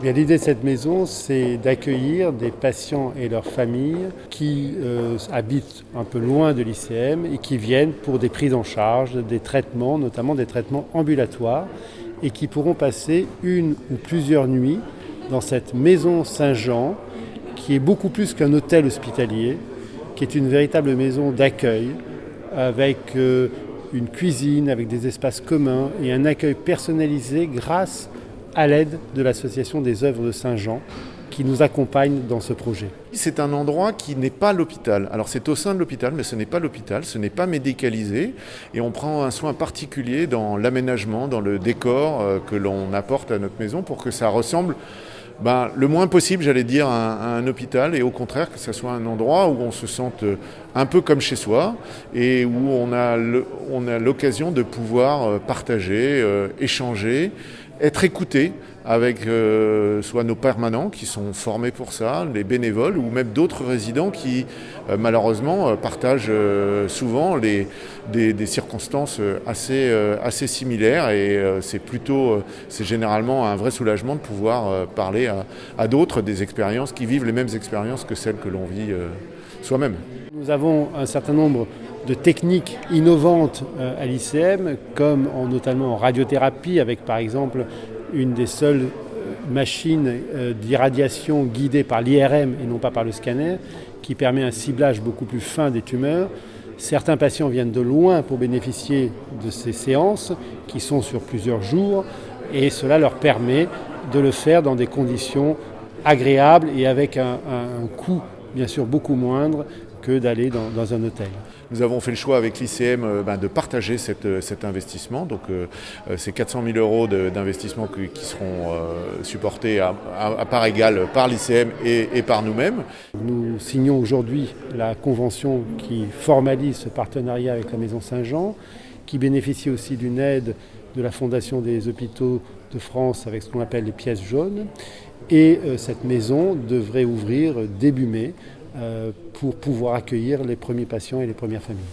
Bien, l'idée de cette maison, c'est d'accueillir des patients et leurs familles qui habitent un peu loin de l'ICM et qui viennent pour des prises en charge, des traitements, notamment des traitements ambulatoires, et qui pourront passer une ou plusieurs nuits dans cette maison Saint-Jean, qui est beaucoup plus qu'un hôtel hospitalier, qui est une véritable maison d'accueil, avec une cuisine, avec des espaces communs et un accueil personnalisé grâce à l'aide de l'Association des œuvres de Saint-Jean qui nous accompagne dans ce projet. C'est un endroit qui n'est pas l'hôpital. Alors c'est au sein de l'hôpital, mais ce n'est pas l'hôpital, ce n'est pas médicalisé. Et on prend un soin particulier dans l'aménagement, dans le décor que l'on apporte à notre maison pour que ça ressemble le moins possible, j'allais dire, à un hôpital, et au contraire que ce soit un endroit où on se sente un peu comme chez soi et où on a l'occasion de pouvoir partager, échanger, être écouté avec soit nos permanents qui sont formés pour ça, les bénévoles ou même d'autres résidents qui malheureusement partagent souvent des circonstances assez similaires, et c'est généralement un vrai soulagement de pouvoir parler à d'autres des expériences qui vivent les mêmes expériences que celles que l'on vit soi-même. Nous avons un certain nombre de techniques innovantes à l'ICM, comme notamment en radiothérapie, avec par exemple une des seules machines d'irradiation guidée par l'IRM et non pas par le scanner, qui permet un ciblage beaucoup plus fin des tumeurs. Certains patients viennent de loin pour bénéficier de ces séances, qui sont sur plusieurs jours, et cela leur permet de le faire dans des conditions agréables et avec un coût bien sûr beaucoup moindre que d'aller dans un hôtel. Nous avons fait le choix avec l'ICM de partager cet investissement. Donc c'est 400 000 euros d'investissement qui seront supportés à part égale par l'ICM et par nous-mêmes. Nous signons aujourd'hui la convention qui formalise ce partenariat avec la Maison Saint-Jean, qui bénéficie aussi d'une aide de la Fondation des hôpitaux de France avec ce qu'on appelle les pièces jaunes. Et cette maison devrait ouvrir début mai pour pouvoir accueillir les premiers patients et les premières familles.